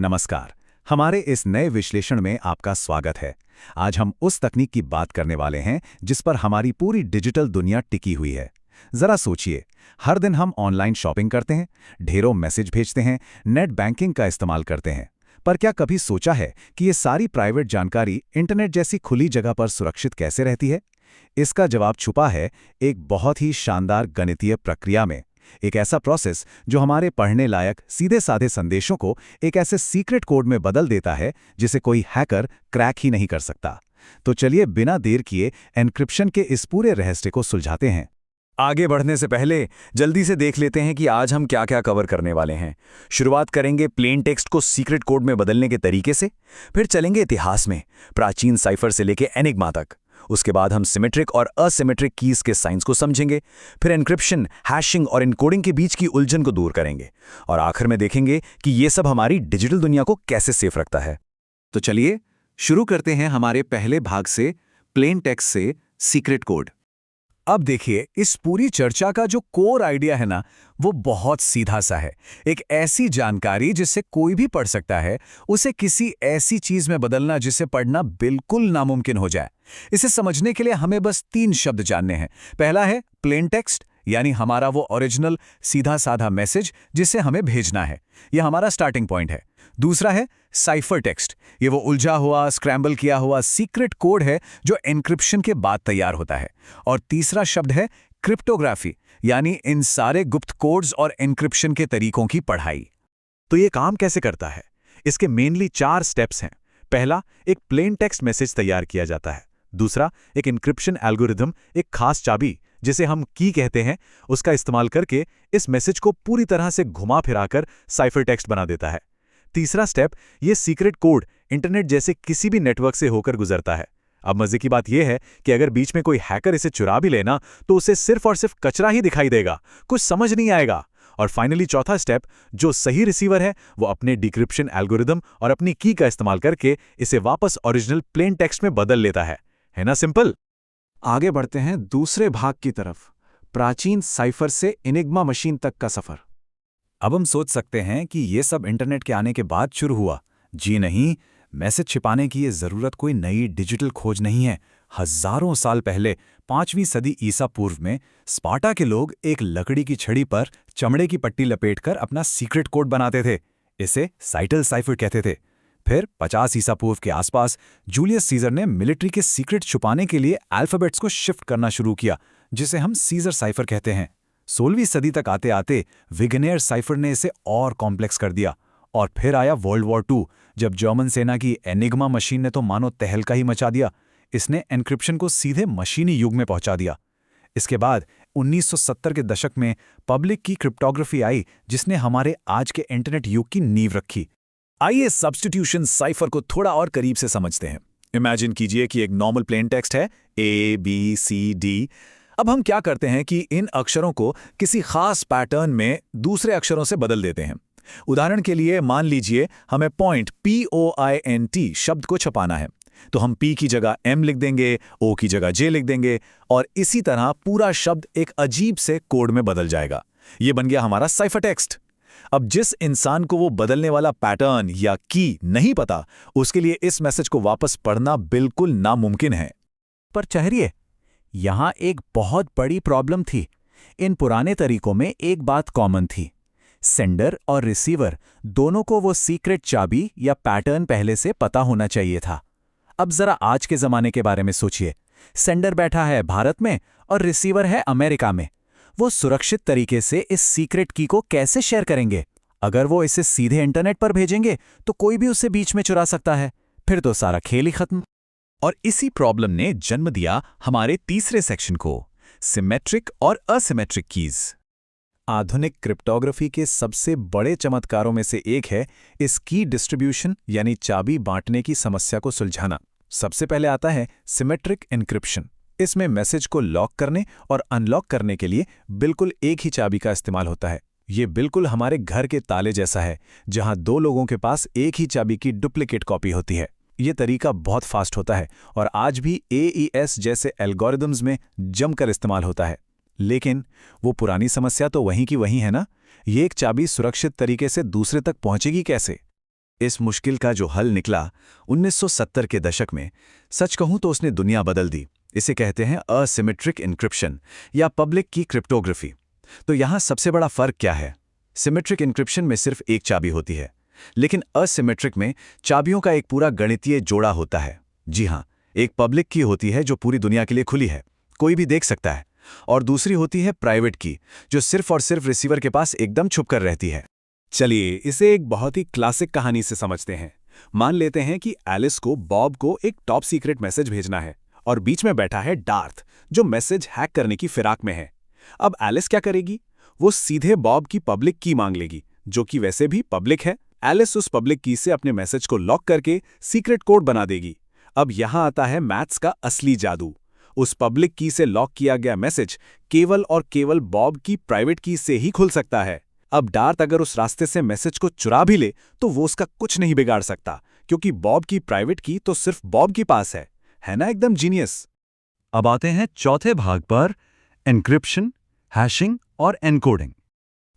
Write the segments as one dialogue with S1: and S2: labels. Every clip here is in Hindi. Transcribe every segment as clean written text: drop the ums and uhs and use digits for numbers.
S1: नमस्कार। हमारे इस नए विश्लेषण में आपका स्वागत है। आज हम उस तकनीक की बात करने वाले हैं जिस पर हमारी पूरी डिजिटल दुनिया टिकी हुई है। जरा सोचिए, हर दिन हम ऑनलाइन शॉपिंग करते हैं, ढेरों मैसेज भेजते हैं, नेट बैंकिंग का इस्तेमाल करते हैं। पर क्या कभी सोचा है कि ये सारी प्राइवेट जानकारी इंटरनेट जैसी खुली जगह पर सुरक्षित कैसे रहती है? इसका जवाब छुपा है एक बहुत ही शानदार गणितीय प्रक्रिया में। एक ऐसा प्रोसेस जो हमारे पढ़ने लायक सीधे साधे संदेशों को एक ऐसे सीक्रेट कोड में बदल देता है जिसे कोई हैकर क्रैक ही नहीं कर सकता। तो चलिए बिना देर किए एन्क्रिप्शन के इस पूरे रहस्य को सुलझाते हैं।
S2: आगे बढ़ने से पहले जल्दी से देख लेते हैं कि आज हम क्या क्या कवर करने वाले हैं। शुरुआत करेंगे प्लेन टेक्स्ट को सीक्रेट कोड में बदलने के तरीके से, फिर चलेंगे इतिहास में, प्राचीन साइफर से लेकर एनिग्मा तक। उसके बाद हम सिमेट्रिक और असिमेट्रिक कीज के साइंस को समझेंगे, फिर एन्क्रिप्शन, हैशिंग और इनकोडिंग के बीच की उलझन को दूर करेंगे, और आखिर में देखेंगे कि ये सब हमारी डिजिटल दुनिया को कैसे सेफ रखता है।
S1: तो चलिए शुरू करते हैं हमारे पहले भाग से, प्लेन टेक्स्ट से सीक्रेट कोड।
S3: अब देखिए, इस पूरी चर्चा का जो कोर आइडिया है ना, वो बहुत सीधा सा है। एक ऐसी जानकारी जिसे कोई भी पढ़ सकता है, उसे किसी ऐसी चीज में बदलना जिसे पढ़ना बिल्कुल नामुमकिन हो जाए। इसे समझने के लिए हमें बस 3 शब्द जानने हैं। पहला है प्लेन टेक्स्ट, यानी हमारा वो ओरिजिनल सीधा साधा मैसेज जिसे हमें भेजना है। यह हमारा स्टार्टिंग पॉइंट है। दूसरा है साइफर टेक्स्ट। ये वो उलझा हुआ, स्क्रैम्बल किया हुआ सीक्रेट कोड है जो एन्क्रिप्शन के बाद तैयार होता है। और तीसरा शब्द है क्रिप्टोग्राफी, यानी इन सारे गुप्त कोड्स और एन्क्रिप्शन के तरीकों की पढ़ाई।
S1: तो ये काम कैसे करता है? इसके मेनली 4 स्टेप्स हैं। पहला, एक प्लेन टेक्स्ट मैसेज तैयार किया जाता है। दूसरा, एक एन्क्रिप्शन एल्गोरिथम, एक खास चाबी जिसे हम की कहते हैं, उसका इस्तेमाल करके इस मैसेज को पूरी तरह से घुमा फिराकर साइफर टेक्स्ट बना देता है। तीसरा स्टेप, ये सीक्रेट कोड इंटरनेट जैसे किसी भी नेटवर्क से होकर गुजरता है। अब मजे की बात यह है कि अगर बीच में कोई हैकर इसे चुरा भी लेना तो उसे सिर्फ और सिर्फ कचरा ही दिखाई देगा, कुछ समझ नहीं आएगा। और फाइनली चौथा स्टेप, जो सही रिसीवर है वो अपने डिक्रिप्शन एल्गोरिथम और अपनी की का इस्तेमाल करके इसे वापस ओरिजिनल प्लेन टेक्स्ट में बदल लेता है ना सिंपल? आगे बढ़ते हैं दूसरे भाग की तरफ, प्राचीन साइफर से एनिग्मा मशीन तक का सफर।
S3: अब हम सोच सकते हैं कि ये सब इंटरनेट के आने के बाद शुरू हुआ। जी नहीं, मैसेज छिपाने की ये जरूरत कोई नई डिजिटल खोज नहीं है। हजारों साल पहले 5वीं सदी ईसा पूर्व में स्पार्टा के लोग एक लकड़ी की छड़ी पर चमड़े की पट्टी लपेटकर अपना सीक्रेट कोड बनाते थे। इसे साइटल साइफर कहते थे। फिर 50 ईसा पूर्व के आसपास जूलियस सीजर ने मिलिट्री के सीक्रेट छुपाने के लिए अल्फाबेट्स को शिफ्ट करना शुरू किया, जिसे हम सीजर साइफर कहते हैं। 16वीं सदी तक आते आते विगनेयर साइफर ने इसे और कॉम्प्लेक्स कर दिया। और फिर आया वर्ल्ड वॉर 2, जब जर्मन सेना की एनिग्मा मशीन ने तो मानो तहलका ही मचा दिया। इसने एन्क्रिप्शन को सीधे मशीनी युग में पहुंचा दिया। इसके बाद 1970 के दशक में पब्लिक की क्रिप्टोग्राफी आई, जिसने हमारे आज के इंटरनेट युग की नींव रखी। आइए सब्स्टिट्यूशन साइफर को थोड़ा और करीब से समझते हैं। इमेजिन कीजिए कि एक नॉर्मल प्लेन टेक्स्ट है, ABCD। अब हम क्या करते हैं कि इन अक्षरों को किसी खास पैटर्न में दूसरे अक्षरों से बदल देते हैं। उदाहरण के लिए मान लीजिए हमें पॉइंट POINT शब्द को छपाना है, तो हम P की जगह M लिख देंगे, O की जगह J लिख देंगे, और इसी तरह पूरा शब्द एक अजीब से कोड में बदल जाएगा। ये बन गया हमारा साइफर टेक्स्ट। अब जिस इंसान को वो बदलने वाला पैटर्न या की नहीं पता, उसके लिए इस मैसेज को वापस पढ़ना बिल्कुल नामुमकिन है। पर ठहरिए, यहां एक बहुत बड़ी प्रॉब्लम थी। इन पुराने तरीकों में एक बात कॉमन थी। सेंडर और रिसीवर दोनों को वो सीक्रेट चाबी या पैटर्न पहले से पता होना चाहिए था। अब जरा आज के जमाने के बारे में सोचिए। सेंडर बैठा है भारत में और रिसीवर है अमेरिका में। वो सुरक्षित तरीके से इस सीक्रेट की को कैसे शेयर करेंगे? अगर वो इसे सीधे इंटरनेट पर भेजेंगे तो कोई भी उसे बीच में चुरा सकता है, फिर तो सारा खेल ही खत्म।
S1: और इसी प्रॉब्लम ने जन्म दिया हमारे तीसरे सेक्शन को, सिमेट्रिक और असिमेट्रिक कीज। आधुनिक क्रिप्टोग्राफी के सबसे बड़े चमत्कारों में से एक है इस की डिस्ट्रीब्यूशन यानी चाबी बांटने की समस्या को सुलझाना। सबसे पहले आता है सिमेट्रिक एन्क्रिप्शन। इसमें मैसेज को लॉक करने और अनलॉक करने के लिए बिल्कुल एक ही चाबी का इस्तेमाल होता है। ये बिल्कुल हमारे घर के ताले जैसा है, जहां 2 लोगों के पास एक ही चाबी की डुप्लीकेट कॉपी होती है। ये तरीका बहुत फास्ट होता है और आज भी AES जैसे एल्गोरिदम्स में जमकर इस्तेमाल होता है। लेकिन वो पुरानी समस्या तो वहीं की वहीं है ना। ये एक चाबी सुरक्षित तरीके से दूसरे तक पहुंचेगी कैसे? इस मुश्किल का जो हल निकला 1970 के दशक में, सच कहूं तो उसने दुनिया बदल दी। इसे कहते हैं असिमेट्रिक इंक्रिप्शन या पब्लिक की क्रिप्टोग्राफी। तो यहाँ सबसे बड़ा फर्क क्या है? सिमेट्रिक इंक्रिप्शन में सिर्फ एक चाबी होती है, लेकिन असिमेट्रिक में चाबियों का एक पूरा गणितीय जोड़ा होता है। जी हाँ, एक पब्लिक की होती है जो पूरी दुनिया के लिए खुली है, कोई भी देख सकता है, और दूसरी होती है प्राइवेट की, जो सिर्फ और सिर्फ रिसीवर के पास एकदम छुप कर रहती है।
S3: चलिए इसे एक बहुत ही क्लासिक कहानी से समझते हैं। मान लेते हैं कि एलिस को बॉब को एक टॉप सीक्रेट मैसेज भेजना है और बीच में बैठा है डार्थ, जो मैसेज हैक करने की फिराक में है। अब एलिस क्या करेगी? वो सीधे बॉब की पब्लिक की मांग लेगी, जो कि वैसे भी पब्लिक है। एलिस उस पब्लिक की से अपने मैसेज को लॉक करके सीक्रेट कोड बना देगी। अब यहां आता है मैथ्स का असली जादू। उस पब्लिक की से लॉक किया गया मैसेज केवल और केवल बॉब की प्राइवेट की से ही खुल सकता है। अब डार्थ अगर उस रास्ते से मैसेज को चुरा भी ले तो वो उसका कुछ नहीं बिगाड़ सकता, क्योंकि बॉब की प्राइवेट की तो सिर्फ बॉब के पास है ना? एकदम जीनियस।
S1: अब आते हैं चौथे भाग पर, एन्क्रिप्शन, हैशिंग और एनकोडिंग।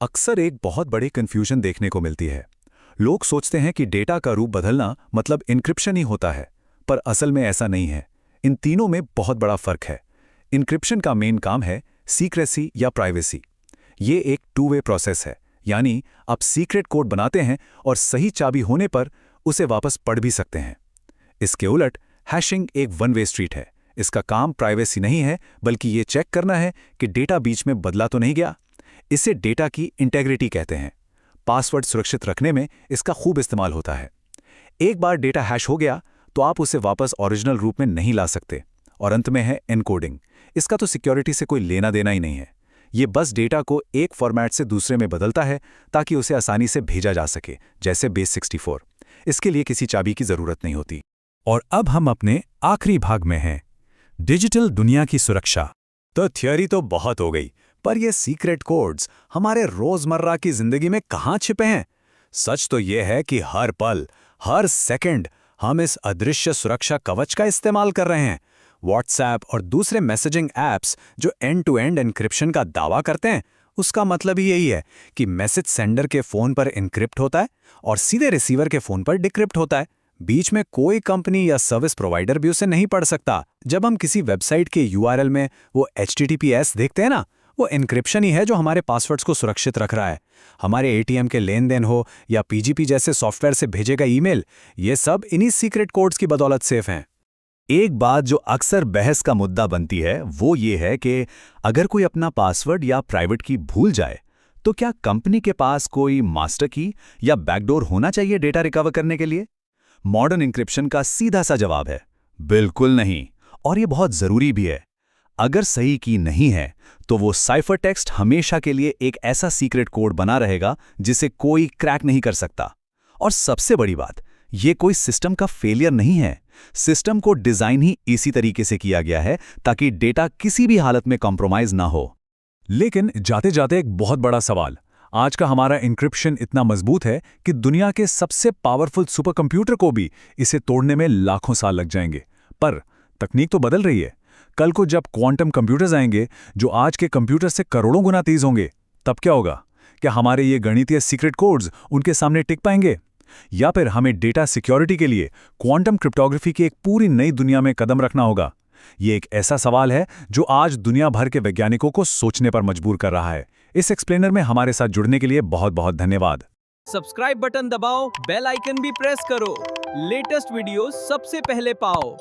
S1: अक्सर एक बहुत बड़ी कंफ्यूजन देखने को मिलती है। लोग सोचते हैं कि डेटा का रूप बदलना मतलब एन्क्रिप्शन ही होता है, पर असल में ऐसा नहीं है। इन तीनों में बहुत बड़ा फर्क है। एन्क्रिप्शन का मेन काम है सीक्रेसी या प्राइवेसी। ये एक टू वे प्रोसेस है, यानी आप सीक्रेट कोड बनाते हैं और सही चाबी होने पर उसे वापस पढ़ भी सकते हैं। इसके उलट हैशिंग एक वन वे स्ट्रीट है। इसका काम प्राइवेसी नहीं है, बल्कि ये चेक करना है कि डेटा बीच में बदला तो नहीं गया। इसे डेटा की इंटेग्रिटी कहते हैं। पासवर्ड सुरक्षित रखने में इसका खूब इस्तेमाल होता है। एक बार डेटा हैश हो गया तो आप उसे वापस ओरिजिनल रूप में नहीं ला सकते। और अंत में है एनकोडिंग। इसका तो सिक्योरिटी से कोई लेना देना ही नहीं है। ये बस डेटा को एक फॉर्मेट से दूसरे में बदलता है ताकि उसे आसानी से भेजा जा सके, जैसे बेस 64। इसके लिए किसी चाबी की जरूरत नहीं होती।
S3: और अब हम अपने आखिरी भाग में हैं, डिजिटल दुनिया की सुरक्षा।
S1: तो थियोरी तो बहुत हो गई, पर ये सीक्रेट कोड्स हमारे रोजमर्रा की जिंदगी में कहाँ छिपे हैं? सच तो ये है कि हर पल, हर सेकंड हम इस अदृश्य सुरक्षा कवच का इस्तेमाल कर रहे हैं। व्हाट्सएप और दूसरे मैसेजिंग ऐप्स जो एंड टू एंड एन्क्रिप्शन का दावा करते हैं, उसका मतलब ही यही है कि मैसेज सेंडर के फोन पर एन्क्रिप्ट होता है और सीधे रिसीवर के फोन पर डिक्रिप्ट होता है। बीच में कोई कंपनी या सर्विस प्रोवाइडर भी उसे नहीं पढ़ सकता। जब हम किसी वेबसाइट के URL में वो HTTPS देखते हैं ना, वो एन्क्रिप्शन ही है जो हमारे पासवर्ड्स को सुरक्षित रख रहा है। हमारे ATM के लेन देन हो या PGP जैसे सॉफ्टवेयर से भेजे गए ईमेल, ये सब इन्हीं सीक्रेट कोड्स की बदौलत सेफ हैं। एक बात जो अक्सर बहस का मुद्दा बनती है वो ये है कि अगर कोई अपना पासवर्ड या प्राइवेट की भूल जाए तो क्या कंपनी के पास कोई मास्टर की या बैकडोर होना चाहिए डेटा रिकवर करने के लिए? मॉडर्न एन्क्रिप्शन का सीधा सा जवाब है बिल्कुल नहीं, और ये बहुत जरूरी भी है। अगर सही की नहीं है तो वो साइफर टेक्स्ट हमेशा के लिए एक ऐसा सीक्रेट कोड बना रहेगा जिसे कोई क्रैक नहीं कर सकता। और सबसे बड़ी बात, ये कोई सिस्टम का फेलियर नहीं है। सिस्टम को डिजाइन ही इसी तरीके से किया गया है ताकि डेटा किसी भी हालत में कॉम्प्रोमाइज ना हो।
S3: लेकिन जाते जाते एक बहुत बड़ा सवाल, आज का हमारा एन्क्रिप्शन इतना मजबूत है कि दुनिया के सबसे पावरफुल सुपर कंप्यूटर को भी इसे तोड़ने में लाखों साल लग जाएंगे। पर तकनीक तो बदल रही है। कल को जब क्वांटम कंप्यूटर्स आएंगे जो आज के कंप्यूटर से करोड़ों गुना तेज होंगे, तब क्या होगा? क्या हमारे ये गणितीय सीक्रेट कोड्स उनके सामने टिक पाएंगे? या फिर हमें डेटा सिक्योरिटी के लिए क्वांटम क्रिप्टोग्राफी की एक पूरी नई दुनिया में कदम रखना होगा? ये एक ऐसा सवाल है जो आज दुनिया भर के वैज्ञानिकों को सोचने पर मजबूर कर रहा है। इस एक्सप्लेनर में हमारे साथ जुड़ने के लिए बहुत बहुत धन्यवाद।
S4: सब्सक्राइब बटन दबाओ, बेल आइकन भी प्रेस करो, लेटेस्ट वीडियो सबसे पहले पाओ।